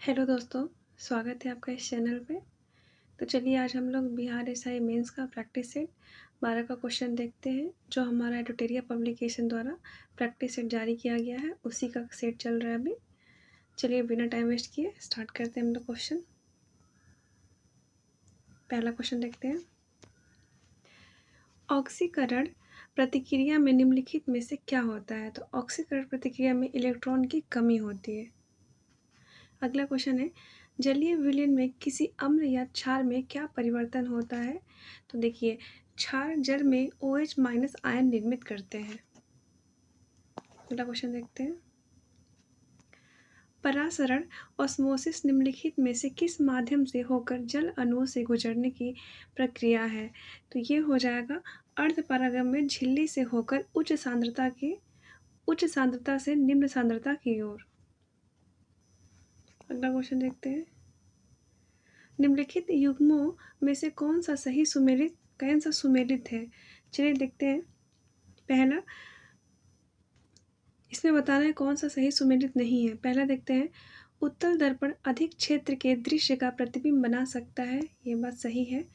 Hello दोस्तों, स्वागत है आपका इस चैनल पे। तो चलिए आज हम लोग बिहार एसआई मेंस का प्रैक्टिस सेट 12 का क्वेश्चन देखते हैं, जो हमारा एडुटेरिया पब्लिकेशन द्वारा प्रैक्टिस सेट जारी किया गया है, उसी का सेट चल रहा है अभी। चलिए बिना टाइम वेस्ट किए स्टार्ट करते हैं हम लोग क्वेश्चन। पहला क्वेश्चन देखते हैं। ऑक्सीकरण प्रतिक्रिया में निम्नलिखित में से क्या होता है? तो ऑक्सीकरण प्रतिक्रिया में इलेक्ट्रॉन की कमी होती है। अगला क्वेश्चन है, जलीय विलयन में किसी अम्ल या क्षार में क्या परिवर्तन होता है? तो देखिए, क्षार जल में OH माइनस आयन निर्मित करते हैं। अगला क्वेश्चन देखते हैं। परासरण ऑस्मोसिस निम्नलिखित में से किस माध्यम से होकर जल अणुओं से गुजरने की प्रक्रिया है? तो ये हो जाएगा अर्धपरागम झिल्ली से होकर उच्च सांद्रता से निम्न सांद्रता की ओर। अगला क्वेश्चन देखते हैं। निम्नलिखित युग्मों में से कौन सा सुमेलित है? चलिए देखते हैं। पहला, इसमें बताना है कौन सा सही सुमेलित नहीं है। पहला देखते हैं, उत्तल दर्पण अधिक क्षेत्र के दृश्य का प्रतिबिंब बना सकता है, ये बात सही है।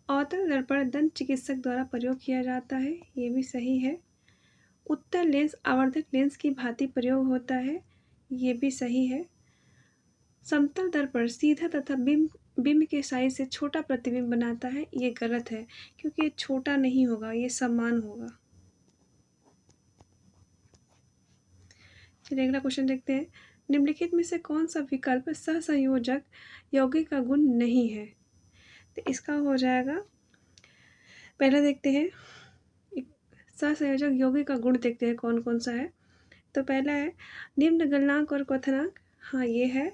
अवतल दर्पण दंत चिकित्सक द्वारा प्रयोग किया जाता है, ये भी सही है। उत्तल लेंस आवर्धक लेंस की भांति प्रयोग होता है, ये भी सही है। समतल दर्पण सीधा तथा बिंब के साइज से छोटा प्रतिबिंब बनाता है, ये गलत है, क्योंकि ये छोटा नहीं होगा, ये समान होगा। चलिए अगला क्वेश्चन देखते हैं। निम्नलिखित में से कौन सा विकल्प सहसंयोजक यौगिक का गुण नहीं है? तो इसका हो जाएगा, पहला देखते हैं, सहसंयोजक यौगिक का गुण देखते हैं कौन कौन सा है। तो पहला है निम्न गलनांक और क्वथनांक, हाँ ये है।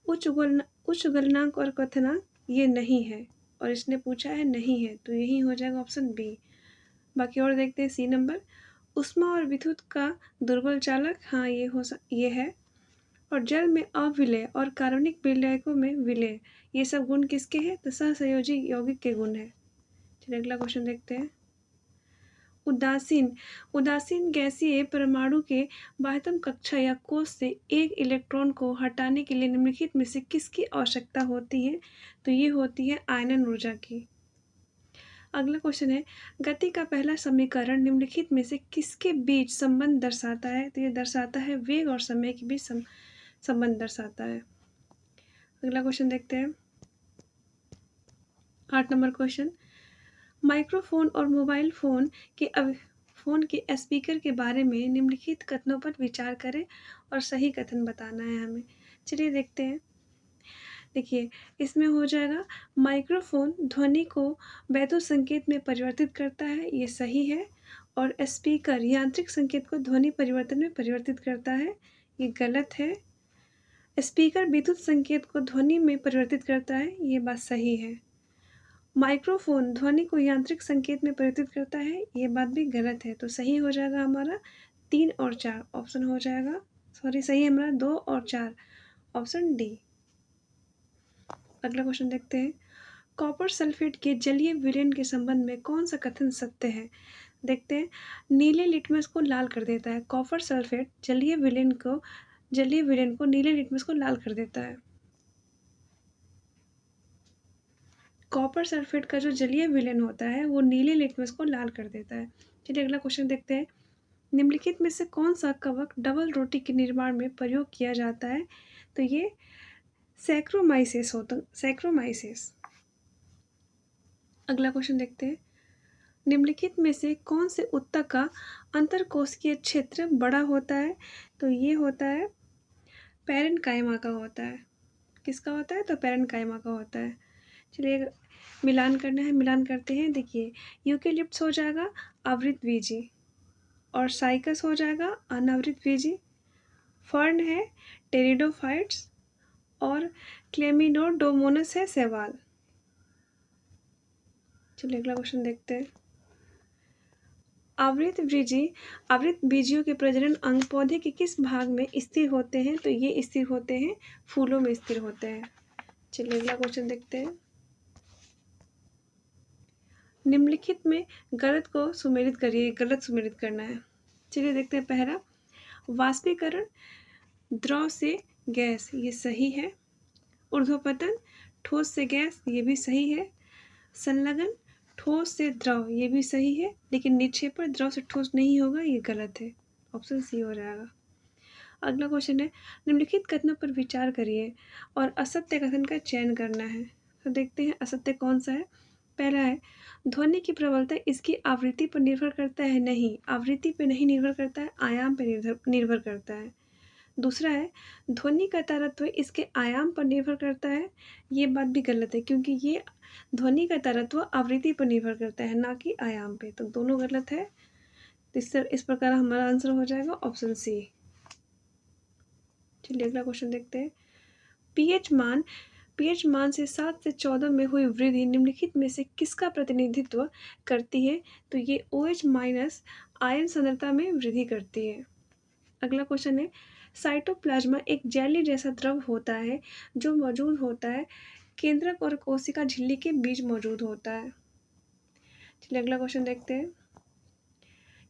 उच्च गलनांक और क्वथनांक, ये नहीं है, और इसने पूछा है नहीं है, तो यही हो जाएगा ऑप्शन बी। बाकी और देखते हैं। सी नंबर, उष्मा और विद्युत का दुर्बल चालक, हाँ ये है। और जल में अविलय और कार्बनिक विलयकों में विलय, ये सब गुण किसके हैं? तो सहसंयोजी यौगिक के गुण है। चलिए अगला क्वेश्चन देखते हैं। उदासीन गैसीय परमाणु के बाह्यतम कक्षा या कोश से एक इलेक्ट्रॉन को हटाने के लिए निम्नलिखित में से किसकी आवश्यकता होती है? तो ये होती है आयनन ऊर्जा की। अगला क्वेश्चन है, गति का पहला समीकरण निम्नलिखित में से किसके बीच संबंध दर्शाता है? तो ये दर्शाता है वेग और समय के बीच संबंध दर्शाता है। अगला क्वेश्चन देखते हैं। 8 नंबर क्वेश्चन, माइक्रोफोन और मोबाइल फोन के स्पीकर के बारे में निम्नलिखित कथनों पर विचार करें और सही कथन बताना है हमें। चलिए देखते हैं। देखिए, इसमें हो जाएगा माइक्रोफोन ध्वनि को वैद्युत संकेत में परिवर्तित करता है, ये सही है। और स्पीकर यांत्रिक संकेत को ध्वनि परिवर्तन में परिवर्तित करता है, ये गलत है। स्पीकर विद्युत संकेत को ध्वनि में परिवर्तित करता है, ये बात सही है। माइक्रोफोन ध्वनि को यांत्रिक संकेत में परिवर्तित करता है, ये बात भी गलत है। तो सही हो जाएगा हमारा 3 और 4 ऑप्शन हो जाएगा। सही है हमारा 2 और 4 ऑप्शन डी। अगला क्वेश्चन देखते हैं। कॉपर सल्फेट के जलीय विलयन के संबंध में कौन सा कथन सत्य है? देखते हैं। नीले लिटमस को लाल कर देता है। कॉपर सल्फेट जलीय विलयन को नीले लिटमस को लाल कर देता है। कॉपर सल्फेट का जो जलीय विलयन होता है वो नीले लिटमस को लाल कर देता है। चलिए अगला क्वेश्चन देखते हैं। निम्नलिखित में से कौन सा कवक डबल रोटी के निर्माण में प्रयोग किया जाता है? तो ये सैक्रोमाइसेस। अगला क्वेश्चन देखते हैं। निम्नलिखित में से कौन से ऊतक का अंतरकोशिकीय क्षेत्र बड़ा होता है? तो ये होता है पैरेन्काइमा का होता है। किसका होता है? तो पैरेन्काइमा का होता है। चलिए मिलान करना है, मिलान करते हैं। देखिए, यूकेलिप्टस हो जाएगा आवृतबीजी, और साइकस हो जाएगा अनावृतबीजी। फर्न है टेरिडोफाइट्स, और क्लेमिडोमोनास है शैवाल। चलिए अगला क्वेश्चन देखते हैं। आवृतबीजियों के प्रजनन अंग पौधे के किस भाग में स्थिर होते हैं? तो ये स्थिर होते हैं फूलों में स्थिर होते हैं। चलिए अगला क्वेश्चन देखते हैं। निम्नलिखित में गलत को सुमेलित करिए, गलत सुमेलित करना है। चलिए देखते हैं। पहला, वाष्पीकरण द्रव से गैस, ये सही है। ऊर्ध्वपतन, ठोस से गैस, ये भी सही है। संलग्न, ठोस से द्रव, ये भी सही है, लेकिन निक्षेपण द्रव से ठोस नहीं होगा, ये गलत है। ऑप्शन सी हो जाएगा। अगला क्वेश्चन है, निम्नलिखित कथनों पर विचार करिए और असत्य कथन का चयन करना है। तो देखते हैं असत्य कौन सा है। पहला है, ध्वनि की प्रबलता इसकी आवृत्ति पर निर्भर करता है। नहीं, आवृत्ति पर नहीं निर्भर करता है, आयाम पर निर्भर करता है। दूसरा है, ध्वनि का तारतम्य इसके आयाम पर निर्भर करता है। ये बात भी गलत है, क्योंकि ये ध्वनि का तारतम्य आवृत्ति पर निर्भर करता है, ना कि आयाम पे। तो दोनों गलत है। इस प्रकार हमारा आंसर हो जाएगा ऑप्शन सी। चलिए अगला क्वेश्चन देखते हैं। पीएच मान से 7 से 14 में हुई वृद्धि निम्नलिखित में से किसका प्रतिनिधित्व करती है। तो ये OH माइनस आयन सांद्रता में वृद्धि करती है। अगला क्वेश्चन है, साइटोप्लाज्मा एक जेली जैसा द्रव होता है जो मौजूद होता है केंद्रक और कोशिका झिल्ली के बीच मौजूद होता है। चलिए अगला क्वेश्चन देखते हैं।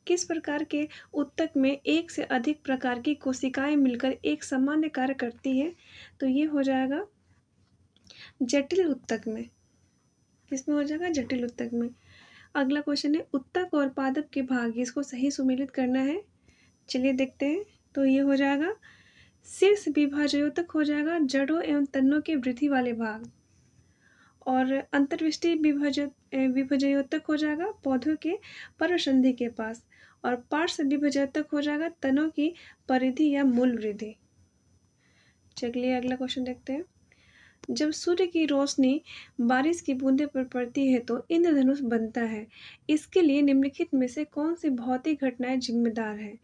किस प्रकार के ऊतक में एक से अधिक प्रकार की कोशिकाएं मिलकर एक सामान्य कार्य करती है। तो ये हो जाएगा जटिल ऊतक में। किसमें हो जाएगा? जटिल ऊतक में। अगला क्वेश्चन है, ऊतक और पादप के भाग, इसको सही सुमेलित करना है। चलिए देखते हैं। तो ये हो जाएगा शीर्ष विभाजयोतक हो जाएगा जड़ों एवं तन्नों के वृद्धि वाले भाग, और अंतर्विष्टि विभजयोतक हो जाएगा पौधों के पर्वसंधि के पास, और पार्श्व विभजयोतक हो जाएगा तनों की परिधि या मूल वृद्धि। चलिए अगला क्वेश्चन देखते हैं। जब सूर्य की रोशनी बारिश की बूंदे पर पड़ती है तो इंद्रधनुष बनता है। इसके लिए निम्नलिखित में से कौन सी भौतिक घटनाएं जिम्मेदार है।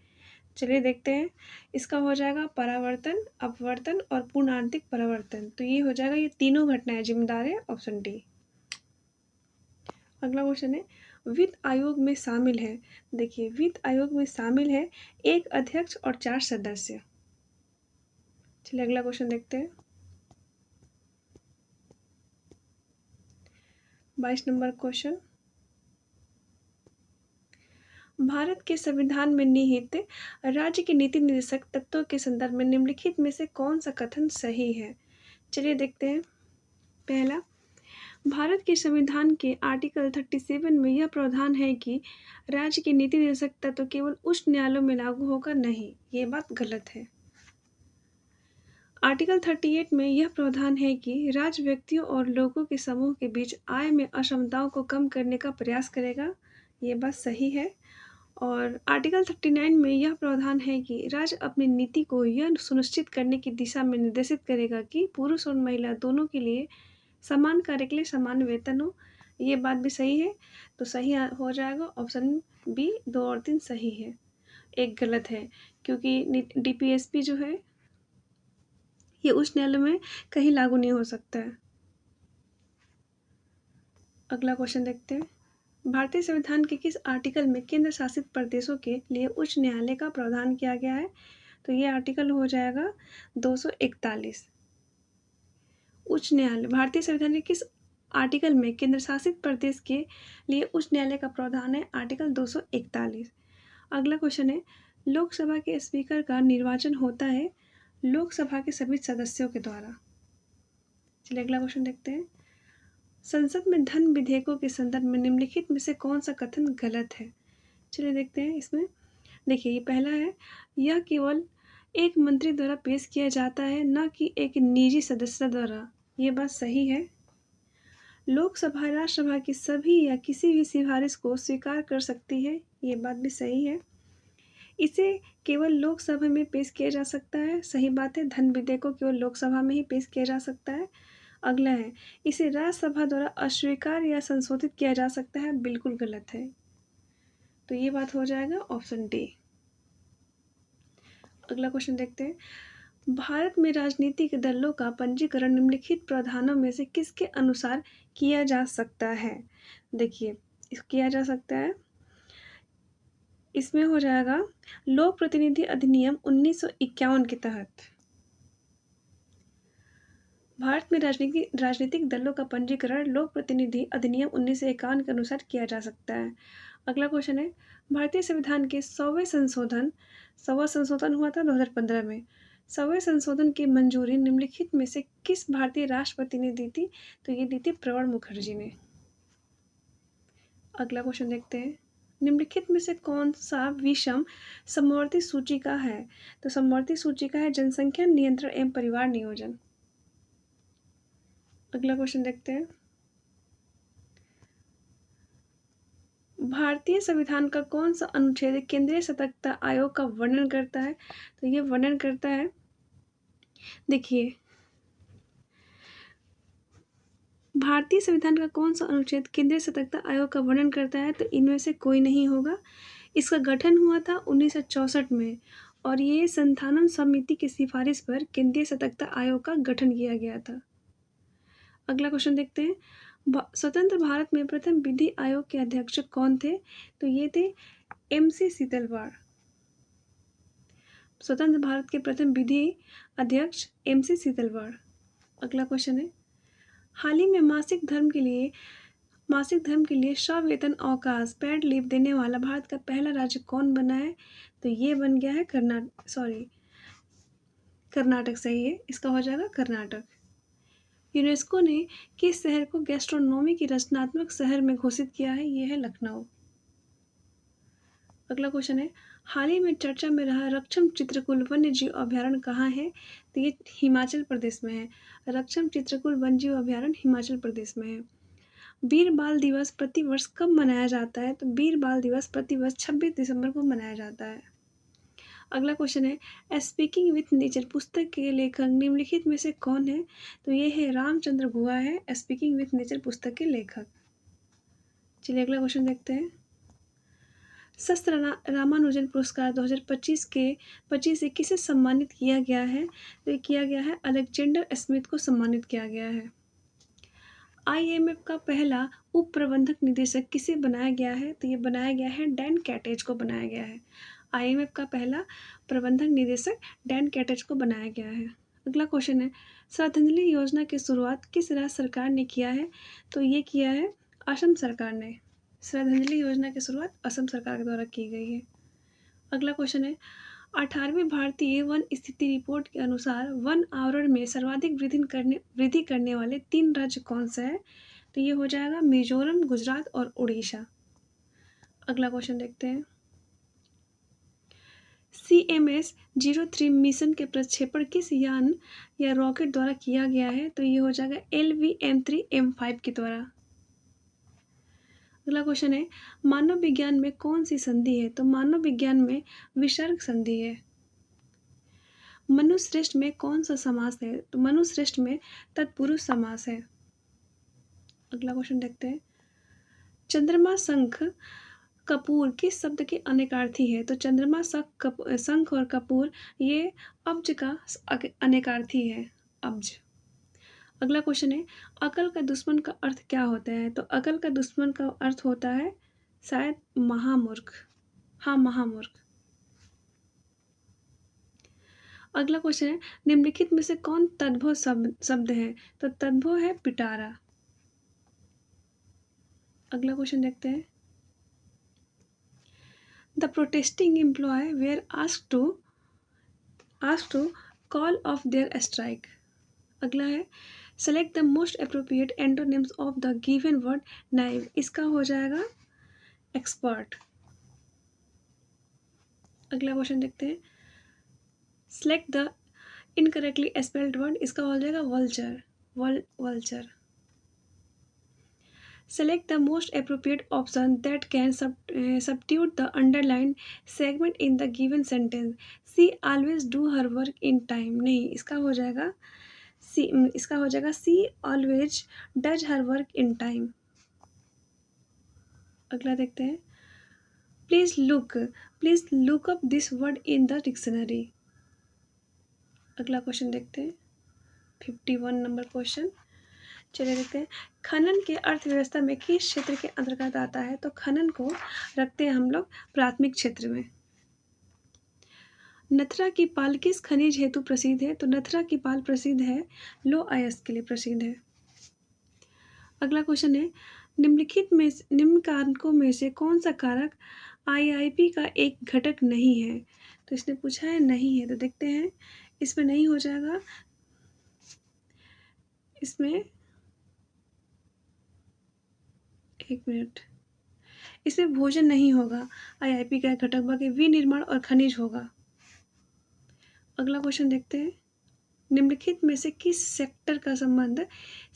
चलिए देखते हैं। इसका हो जाएगा परावर्तन, अपवर्तन और पूर्ण आंतरिक परावर्तन। तो ये हो जाएगा, ये तीनों घटनाएं जिम्मेदार है, ऑप्शन डी। अगला क्वेश्चन है, वित्त आयोग में शामिल है। देखिए, वित्त आयोग में शामिल है एक अध्यक्ष और 4 सदस्य। चलिए अगला क्वेश्चन देखते हैं। 22 नंबर क्वेश्चन, भारत के संविधान में निहित राज्य के नीति निर्देशक तत्वों के संदर्भ में निम्नलिखित में से कौन सा कथन सही है। चलिए देखते हैं। पहला, भारत के संविधान के आर्टिकल 37 में यह प्रावधान है कि राज्य के नीति निर्देशक तत्व केवल उच्च न्यायालयों में लागू होगा। नहीं, ये बात गलत है। आर्टिकल 38 में यह प्रावधान है कि राज्य व्यक्तियों और लोगों के समूह के बीच आय में असमानताओं को कम करने का प्रयास करेगा। ये बात सही है। और आर्टिकल 39 में यह प्रावधान है कि राज्य अपनी नीति को यह सुनिश्चित करने की दिशा में निर्देशित करेगा कि पुरुष और महिला दोनों के लिए समान कार्य के लिए समान वेतन हो। ये बात भी सही है। तो सही हो जाएगा ऑप्शन बी। 2 और 3 सही है, एक गलत है, क्योंकि DPSP जो है ये उच्च न्यायालय में कहीं लागू नहीं हो सकता है। अगला क्वेश्चन देखते हैं। भारतीय संविधान के किस आर्टिकल में केंद्र शासित प्रदेशों के लिए उच्च न्यायालय का प्रावधान किया गया है। तो ये आर्टिकल हो जाएगा 241। उच्च न्यायालय, भारतीय संविधान के किस आर्टिकल में केंद्र शासित प्रदेश के लिए उच्च न्यायालय का प्रावधान है। आर्टिकल 241। अगला क्वेश्चन है, लोकसभा के स्पीकर का निर्वाचन होता है लोकसभा के सभी सदस्यों के द्वारा। चलिए अगला क्वेश्चन देखते हैं। संसद में धन विधेयकों के संदर्भ में निम्नलिखित में से कौन सा कथन गलत है। चलिए देखते हैं। इसमें देखिए, ये पहला है, यह केवल एक मंत्री द्वारा पेश किया जाता है, न कि एक निजी सदस्य द्वारा। ये बात सही है। लोकसभा राज्यसभा की सभी या किसी भी सिफारिश को स्वीकार कर सकती है। ये बात भी सही है। इसे केवल लोकसभा में पेश किया जा सकता है। सही बात है, धन विधेयक को केवल लोकसभा में ही पेश किया जा सकता है। अगला है, इसे राज्यसभा द्वारा अस्वीकार या संशोधित किया जा सकता है। बिल्कुल गलत है। तो ये बात हो जाएगा ऑप्शन डी। अगला क्वेश्चन देखते हैं। भारत में राजनीतिक दलों का पंजीकरण निम्नलिखित प्रावधानों में से किसके अनुसार किया जा सकता है। देखिए, किया जा सकता है, इसमें हो जाएगा लोक प्रतिनिधि अधिनियम 1951 के तहत। भारत में राजनीतिक दलों का पंजीकरण लोक प्रतिनिधि अधिनियम 1951 के अनुसार किया जा सकता है। अगला क्वेश्चन है, भारतीय संविधान के 100वां संशोधन हुआ था 2015 में। सौवें संशोधन की मंजूरी निम्नलिखित में से किस भारतीय राष्ट्रपति ने दी थी? तो ये दी थी प्रणब मुखर्जी ने। अगला क्वेश्चन देखते हैं। निम्नलिखित में से कौन सा विषम समवर्ती सूचिका है? तो समवर्ती सूचिका है जनसंख्या नियंत्रण एवं परिवार नियोजन। अगला क्वेश्चन देखते हैं। भारतीय संविधान का कौन सा अनुच्छेद केंद्रीय सतर्कता आयोग का वर्णन करता है? तो ये वर्णन करता है, देखिए, भारतीय संविधान का कौन सा अनुच्छेद केंद्रीय सतर्कता आयोग का वर्णन करता है? तो इनमें से कोई नहीं होगा। इसका गठन हुआ था 1964 में और ये संथानम समिति की सिफारिश पर केंद्रीय सतर्कता आयोग का गठन किया गया था। अगला क्वेश्चन देखते हैं। स्वतंत्र भारत में प्रथम विधि आयोग के अध्यक्ष कौन थे? तो ये थे MC सीतलवाड़। स्वतंत्र भारत के प्रथम विधि अध्यक्ष MC सीतलवाड़। अगला क्वेश्चन है। हाल ही में मासिक धर्म के लिए सवेतन अवकाश पेड लीव देने वाला भारत का पहला राज्य कौन बना है? तो ये बन गया है कर्नाटक। सही है, इसका हो जाएगा कर्नाटक। यूनेस्को ने किस शहर को गैस्ट्रोनॉमी की रचनात्मक शहर में घोषित किया है? ये है लखनऊ। अगला क्वेश्चन है। हाल ही में चर्चा में रहा रक्षम चित्रकूट वन्यजीव अभयारण्य कहाँ है? तो ये हिमाचल प्रदेश में है। रक्षम चित्रकूट वन्यजीव अभयारण्य हिमाचल प्रदेश में है। वीर बाल दिवस प्रतिवर्ष कब मनाया जाता है? तो वीर बाल दिवस प्रतिवर्ष 26 दिसंबर को मनाया जाता है। अगला क्वेश्चन है। स्पीकिंग विथ नेचर पुस्तक के लेखक निम्नलिखित में से कौन है? तो ये है रामचंद्र गुहा है स्पीकिंग विथ नेचर पुस्तक के लेखक। चलिए अगला क्वेश्चन देखते हैं। शस्त्र रामानुजन पुरस्कार 2025 से किसे सम्मानित किया गया है? तो ये किया गया है अलेक्जेंडर स्मिथ को सम्मानित किया गया है। IMF का पहला उप प्रबंधक निदेशक किसे बनाया गया है? तो ये बनाया गया है डैन कैटेज को बनाया गया है। IMF का पहला प्रबंधक निदेशक डैन कैटेज को बनाया गया है। अगला क्वेश्चन है। श्रद्धांजलि योजना की शुरुआत किस राज्य सरकार ने किया है? तो ये किया है असम सरकार ने। श्रद्धांजलि योजना की शुरुआत असम सरकार के द्वारा की गई है। अगला क्वेश्चन है। 18वीं भारतीय वन स्थिति रिपोर्ट के अनुसार वन आवरण में सर्वाधिक वृद्धि करने वाले 3 राज्य कौन से हैं? तो ये हो जाएगा मिजोरम, गुजरात और उड़ीसा। अगला क्वेश्चन देखते हैं। CMS-03 मिशन के प्रक्षेपण किस यान या रॉकेट द्वारा किया गया है? तो ये हो जाएगा LVM-3M5 के द्वारा। अगला क्वेश्चन है। मानव विज्ञान में कौन सी संधि है? तो मानव विज्ञान में विसर्ग संधि है। मनुश्रेष्ठ में कौन सा समास है? तो मनुश्रेष्ठ में तत्पुरुष समास है। अगला क्वेश्चन देखते हैं। चंद्रमा, शंख, कपूर किस शब्द के अनेकार्थी है? तो चंद्रमा, शंख और कपूर ये अब्ज का अनेकार्थी है, अब्ज। अगला क्वेश्चन है। अकल का दुश्मन का अर्थ क्या होता है? तो अकल का दुश्मन का अर्थ होता है शायद महामूर्ख। हाँ, महामूर्ख। अगला क्वेश्चन है। निम्नलिखित में से कौन तद्भव शब्द है? तो तद्भव है पिटारा। अगला क्वेश्चन देखते हैं। The protesting employ were asked to call off their strike. अगला है। Select the most appropriate antonyms of the given word naive. इसका हो जाएगा एक्सपर्ट। अगला क्वेश्चन देखते हैं। Select the incorrectly spelled word. इसका हो जाएगा vulture, vulture. Select the most appropriate option that can substitute the underlined segment in the given sentence. She always do her work in time. नहीं, इसका हो जाएगा she always does her work in time. अगला देखते हैं। Please look up this word in the dictionary. अगला question देखते हैं। 51 नंबर क्वेश्चन। चलिए देखते हैं। खनन के अर्थव्यवस्था में किस क्षेत्र के अंतर्गत आता है? तो खनन को रखते हैं हम लोग प्राथमिक क्षेत्र में। नथरा की पाल किस खनिज हेतु प्रसिद्ध है? तो नथरा की पाल प्रसिद्ध है लौह अयस्क के लिए प्रसिद्ध है। अगला क्वेश्चन है। निम्न कारकों में से कौन सा कारक IIP का एक घटक नहीं है? तो इसने पूछा है नहीं है, तो देखते हैं। इसमें नहीं हो जाएगा, इसमें 1 मिनट, इसमें भोजन नहीं होगा, आईआईपी का घटक बाकी विनिर्माण और खनिज होगा। अगला क्वेश्चन देखते हैं, निम्नलिखित में से किस सेक्टर का संबंध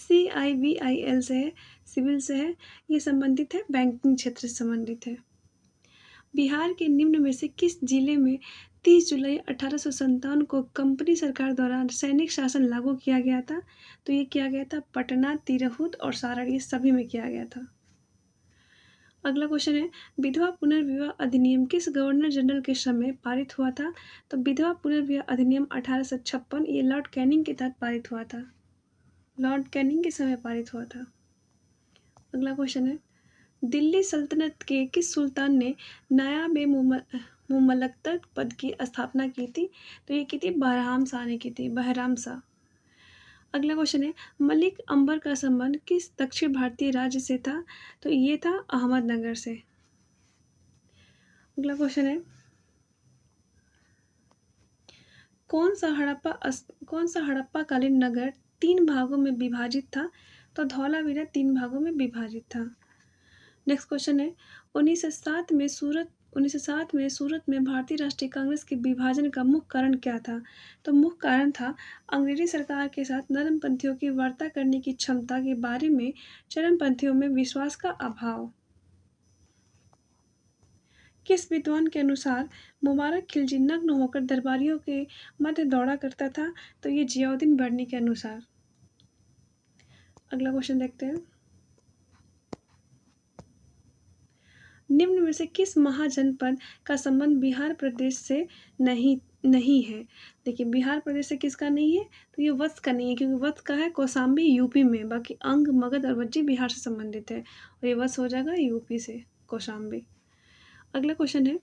CIBIL से है, सिविल से है, ये संबंधित है, बैंकिंग क्षेत्र से संबंधित है। बिहार के निम्न में से किस जिले में 30 जुलाई 1857 को कंपनी सरकार द्वारा सैनिक शासन लागू किया गया था? तो ये किया गया था पटना, तिरहुत और सारण, ये सभी में किया गया था। अगला क्वेश्चन है, विधवा पुनर्विवाह अधिनियम किस गवर्नर जनरल के समय पारित हुआ था? तो विधवा पुनर्विवाह अधिनियम 1856 ये लॉर्ड कैनिंग के तहत पारित हुआ था, लॉर्ड कैनिंग के समय पारित हुआ था। अगला क्वेश्चन है, दिल्ली सल्तनत के किस सुल्तान ने नायाब ए मुमल्लकत पद की स्थापना की थी? तो ये की थी बहराम शाह ने की थी, बहराम शाह। अगला क्वेश्चन है, मलिक अंबर का संबंध किस दक्षिण भारतीय राज्य से था? तो ये था अहमदनगर से। अगला क्वेश्चन है, कौन सा हड़प्पा कालीन नगर 3 भागों में विभाजित था? तो धौलावीरा 3 भागों में विभाजित था। नेक्स्ट क्वेश्चन है, 1907 में सूरत में भारतीय राष्ट्रीय कांग्रेस के विभाजन का मुख्य कारण क्या था? तो मुख्य कारण था अंग्रेजी सरकार के साथ नरमपंथियों की वार्ता करने की क्षमता के बारे में चरमपंथियों में विश्वास का अभाव। किस विद्वान के अनुसार मुबारक खिलजी नग्न होकर दरबारियों के मध्य दौड़ा करता था? तो ये जियाउद्दीन बर्नी के अनुसार। अगला क्वेश्चन देखते हैं, निम्न में से किस महाजनपद का संबंध बिहार प्रदेश से नहीं है? देखिए, बिहार प्रदेश से किसका नहीं है? तो ये वत्स का नहीं है, क्योंकि वत्स का है कौशाम्बी यूपी में, बाकी अंग, मगध और वज्जी बिहार से संबंधित है, और ये वत्स हो जाएगा यूपी से, कौशाम्बी। अगला क्वेश्चन है,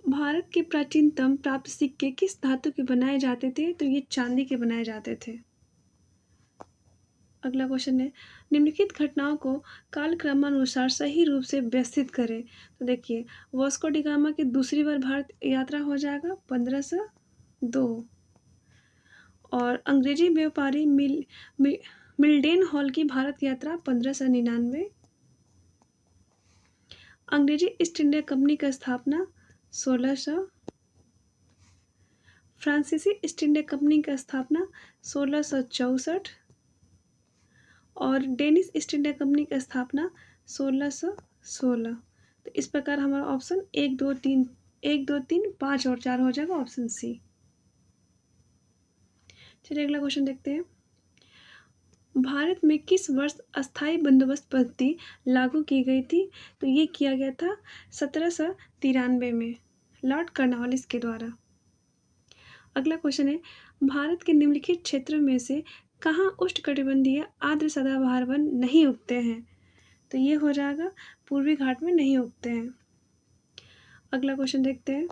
भारत के प्राचीनतम प्राप्त सिक्के किस धातु के बनाए जाते थे? तो ये चांदी के बनाए जाते थे। अगला क्वेश्चन है, निम्नलिखित घटनाओं को कालक्रमानुसार सही रूप से व्यवस्थित करें। तो देखिए, वास्को डी गामा की दूसरी बार भारत यात्रा हो जाएगा 1502, और अंग्रेजी व्यापारी मिल्डेन हॉल की भारत यात्रा 1599, अंग्रेजी ईस्ट इंडिया कंपनी का स्थापना 1600, फ्रांसीसी ईस्ट इंडिया कंपनी का स्थापना 1664, और डेनिश ईस्ट इंडिया कंपनी की स्थापना 1616। तो इस प्रकार हमारा ऑप्शन 1 2 3 5 और 4 हो जाएगा, ऑप्शन सी। चलिए अगला क्वेश्चन देखते हैं, भारत में किस वर्ष अस्थाई बंदोबस्त पद्धति लागू की गई थी? तो ये किया गया था 1793 में, लॉर्ड कॉर्नवालिस के द्वारा। अगला क्वेश्चन है, भारत के निम्नलिखित क्षेत्रों में से कहाँ उष्णकटिबंधीय आर्द्र सदाबहार वन नहीं उगते हैं? तो ये हो जाएगा पूर्वी घाट में नहीं उगते हैं। अगला क्वेश्चन देखते हैं,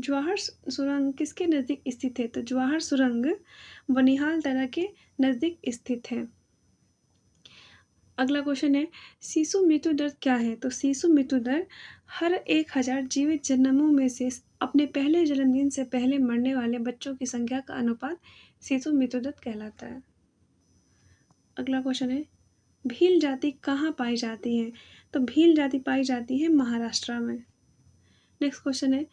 जवाहर सुरंग किसके नज़दीक स्थित है? तो जवाहर सुरंग बनिहाल दर्रा के नज़दीक स्थित है। अगला क्वेश्चन है, शिशु मृत्यु दर क्या है? तो शिशु मृत्यु दर हर 1000 जीवित जन्मों में से अपने पहले जन्मदिन से पहले मरने वाले बच्चों की संख्या का अनुपात शिशु मृत्यु दर कहलाता है। अगला क्वेश्चन है, भील जाति कहाँ पाई जाती है? तो भील जाति पाई जाती है महाराष्ट्र में। नेक्स्ट क्वेश्चन है,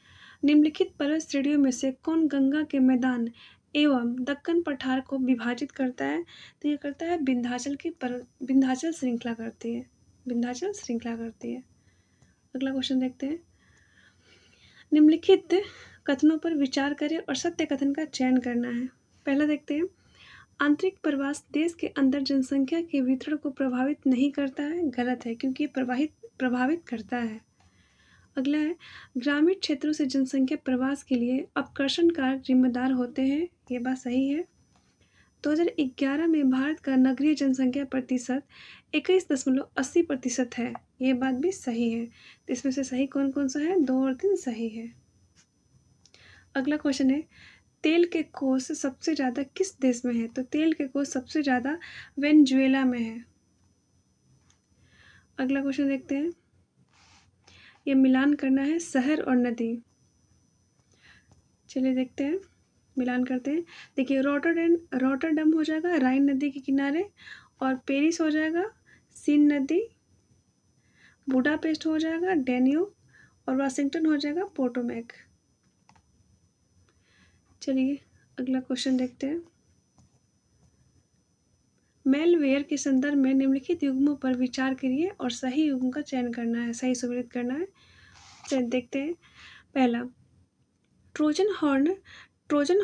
निम्नलिखित पर्वत श्रेणियों में से कौन गंगा के मैदान एवं दक्कन पठार को विभाजित करता है? तो ये करता है विंध्याचल श्रृंखला करती है, विंध्याचल श्रृंखला करती है। अगला क्वेश्चन देखते हैं, निम्नलिखित कथनों पर विचार करें और सत्य कथन का चयन करना है। पहला देखते हैं, आंतरिक प्रवास देश के अंदर जनसंख्या के वितरण को प्रभावित नहीं करता है, गलत है, क्योंकि ये प्रभावित करता है। अगला है, ग्रामीण क्षेत्रों से जनसंख्या प्रवास के लिए अपकर्षण कारक जिम्मेदार होते हैं, ये बात सही है। 2011 में भारत का नगरीय जनसंख्या प्रतिशत 21.80% है, ये बात भी सही है। तो इसमें से सही कौन कौन सा है? 2 और 3 सही है। अगला क्वेश्चन है, तेल के कोष सबसे ज़्यादा किस देश में है? तो तेल के कोष सबसे ज़्यादा वेनेजुएला में है। अगला क्वेश्चन देखते हैं, ये मिलान करना है शहर और नदी। चलिए देखते हैं, मिलान करते हैं। देखिए रॉटरडैम हो जाएगा राइन नदी के किनारे, और पेरिस हो जाएगा सीन नदी, बुडापेस्ट हो जाएगा डेन्यूब, और वाशिंगटन हो जाएगा पोटोमैक। चलिए अगला क्वेश्चन देखते हैं। मेलवेयर के संदर्भ में निम्नलिखित युग्मों पर विचार करिए और सही युग्म का चयन करना है, सही सुमेलित करना है। चलिए देखते हैं। पहला, ट्रोजन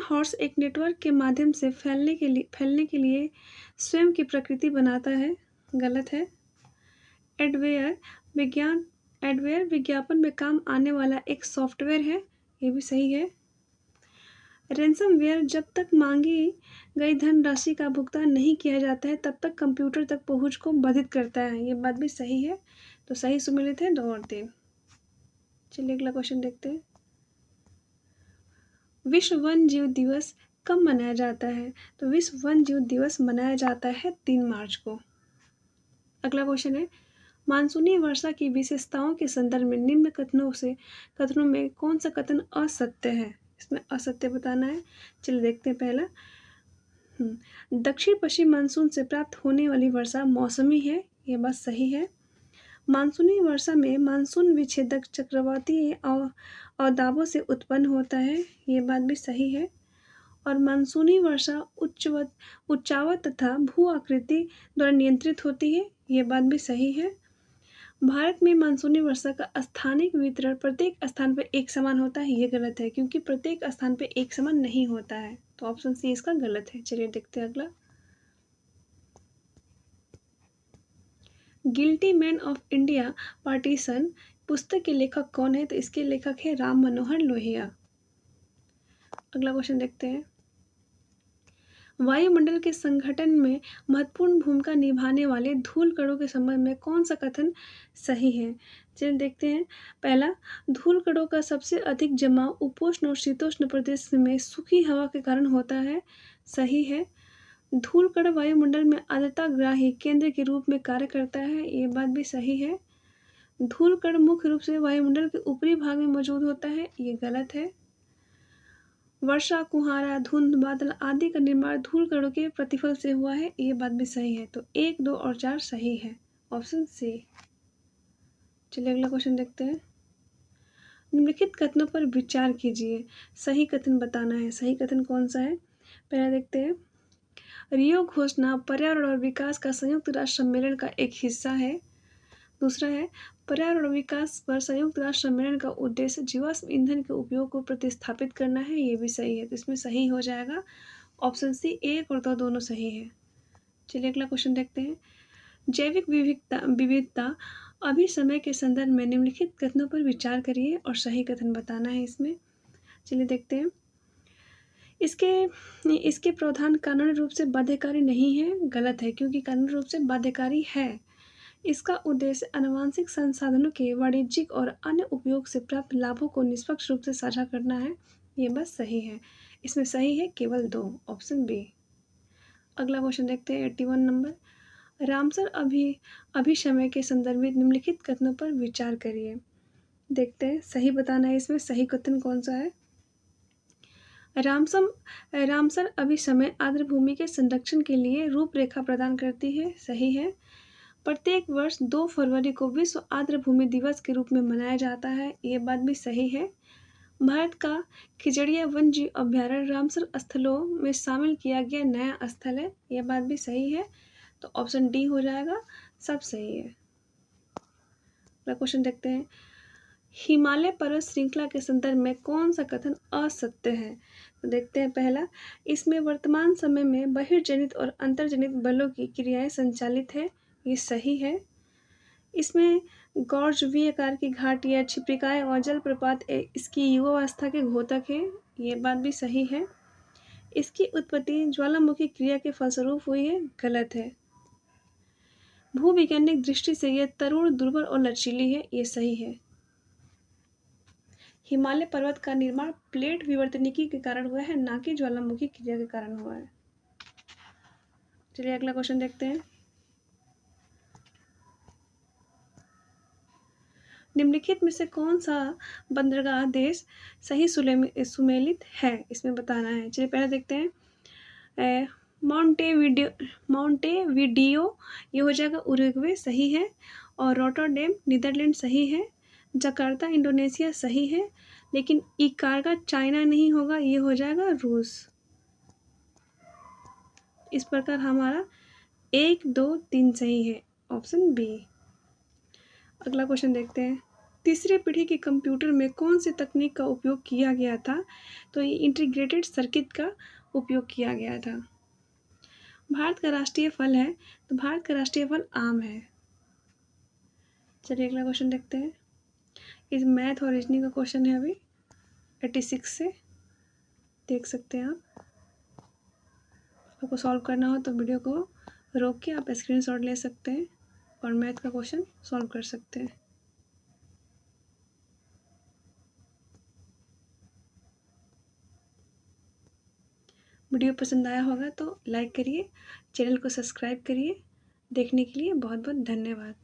हॉर्स एक नेटवर्क के माध्यम से फैलने के लिए स्वयं की प्रकृति बनाता है, गलत है। एडवेयर विज्ञापन में काम आने वाला एक सॉफ्टवेयर है, ये भी सही है। रैनसमवेयर जब तक मांगी गई धनराशि का भुगतान नहीं किया जाता है तब तक कंप्यूटर तक पहुंच को बाधित करता है, ये बात भी सही है। तो सही सुमेलित है 2 और 3। चलिए अगला क्वेश्चन देखते हैं। विश्व वन्य जीव दिवस कब मनाया जाता है? तो विश्व वन्य जीव दिवस मनाया जाता है 3 मार्च को। अगला क्वेश्चन है, मानसूनी वर्षा की विशेषताओं के संदर्भ में निम्न कथनों में कौन सा कथन असत्य है? इसमें असत्य बताना है। चलिए देखते हैं। पहला, दक्षिण पश्चिम मानसून से प्राप्त होने वाली वर्षा मौसमी है, ये बात सही है। मानसूनी वर्षा में मानसून विच्छेदक चक्रवाती अवदाबों से उत्पन्न होता है, ये बात भी सही है। और मानसूनी वर्षा उच्चावत तथा भू आकृति द्वारा नियंत्रित होती है, ये बात भी सही है। भारत में मानसूनी वर्षा का स्थानिक वितरण प्रत्येक स्थान पर एक समान होता है, ये गलत है, क्योंकि प्रत्येक स्थान पर एक समान नहीं होता है। तो ऑप्शन सी इसका गलत है। चलिए देखते हैं अगला। Guilty man of India partition पुस्तक के लेखक कौन है? तो इसके लेखक है राम मनोहर लोहिया। अगला क्वेश्चन देखते हैं। वायुमंडल के संगठन में महत्वपूर्ण भूमिका निभाने वाले धूल कणों के संबंध में कौन सा कथन सही है? चलिए देखते हैं। पहला, धूल कणों का सबसे अधिक जमाव उपोष्ण और शीतोष्ण प्रदेश में सूखी हवा के कारण होता है, सही है। धूल कण वायुमंडल में आर्द्रताग्राही केंद्र के रूप में कार्य करता है, ये बात भी सही है। धूल कण मुख्य रूप से वायुमंडल के ऊपरी भाग में मौजूद होता है, ये गलत है। वर्षा, कुहारा, धुंध, बादल आदि का निर्माण धूल कणों के प्रतिफल से हुआ है, ये बात भी सही है। तो 1, 2 और 4 सही है, ऑप्शन सी। चलिए अगला क्वेश्चन देखते हैं। निम्नलिखित कथनों पर विचार कीजिए, सही कथन बताना है। सही कथन कौन सा है? पहला देखते हैं। रियो घोषणा पर्यावरण और विकास का संयुक्त राष्ट्र सम्मेलन का एक हिस्सा है। दूसरा है, पर्यावरण विकास पर संयुक्त राष्ट्र सम्मेलन का उद्देश्य जीवाश्म ईंधन के उपयोग को प्रतिस्थापित करना है, ये भी सही है। तो इसमें सही हो जाएगा ऑप्शन सी। 1 और 2 दोनों सही है। चलिए अगला क्वेश्चन देखते हैं। जैविक विविधता अभिसमय के संदर्भ में निम्नलिखित कथनों पर विचार करिए और सही कथन बताना है इसमें। चलिए देखते हैं। इसके प्रावधान कानूनी रूप से बाध्यकारी नहीं है, गलत है, क्योंकि कानूनी रूप से बाध्यकारी है। इसका उद्देश्य आनुवंशिक संसाधनों के वाणिज्यिक और अन्य उपयोग से प्राप्त लाभों को निष्पक्ष रूप से साझा करना है, ये बात सही है। इसमें सही है केवल 2, ऑप्शन बी। अगला क्वेश्चन देखते हैं 81 नंबर। रामसर अभिसमय के संदर्भ में निम्नलिखित कथनों पर विचार करिए। देखते हैं, सही बताना है इसमें। सही कथन कौन सा है? रामसर अभिसमय आर्द्र भूमि के संरक्षण के लिए रूपरेखा प्रदान करती है, सही है। प्रत्येक वर्ष 2 फरवरी को विश्व आर्द्र भूमि दिवस के रूप में मनाया जाता है, ये बात भी सही है। भारत का खिजड़िया वन्यजीव अभ्यारण्य रामसर स्थलों में शामिल किया गया नया स्थल है, यह बात भी सही है। तो ऑप्शन डी हो जाएगा, सब सही है। अगला क्वेश्चन देखते हैं। हिमालय पर्वत श्रृंखला के संदर्भ में कौन सा कथन असत्य है? तो देखते हैं। पहला, इसमें वर्तमान समय में बहिर्जनित और अंतर्जनित बलों की क्रियाएं संचालित है, ये सही है। इसमें गॉर्ज वी आकार की घाटियाँ, छिप्रिकाएँ और जलप्रपात इसकी युवावस्था के घोतक है, ये बात भी सही है। इसकी उत्पत्ति ज्वालामुखी क्रिया के फलस्वरूप हुई है, गलत है। भूवैज्ञानिक दृष्टि से यह तरुण, दुर्बल और लचीली है, ये सही है। हिमालय पर्वत का निर्माण प्लेट विवर्तनिकी के कारण हुआ है, ना कि ज्वालामुखी क्रिया के कारण हुआ है। चलिए अगला क्वेश्चन देखते हैं। निम्नलिखित में से कौन-सा बंदरगाह देश सही सुमेलित है? इसमें बताना है। चलिए पहले देखते हैं। अ, माउंटेविडियो ये हो जाएगा उरुग्वे सही है, और रॉटरडैम नीदरलैंड सही है। जकार्ता इंडोनेशिया सही है, लेकिन इकार्गा चाइना नहीं होगा, ये हो जाएगा रूस। इस प्रकार हमारा 1, 2, 3 सही है, ऑप्शन बी। अगला क्वेश्चन देखते हैं। तीसरी पीढ़ी के कंप्यूटर में कौन सी तकनीक का उपयोग किया गया था? तो ये इंटीग्रेटेड सर्किट का उपयोग किया गया था। भारत का राष्ट्रीय फल है, तो भारत का राष्ट्रीय फल आम है। चलिए अगला क्वेश्चन देखते हैं। इस मैथ और रीजनिंग का क्वेश्चन है अभी 86 से, देख सकते हैं आप। आपको सॉल्व करना हो तो वीडियो को रोक के आप स्क्रीनशॉट ले सकते हैं और मैथ का क्वेश्चन सॉल्व कर सकते हैं। वीडियो पसंद आया होगा तो लाइक करिए, चैनल को सब्सक्राइब करिए। देखने के लिए बहुत बहुत धन्यवाद।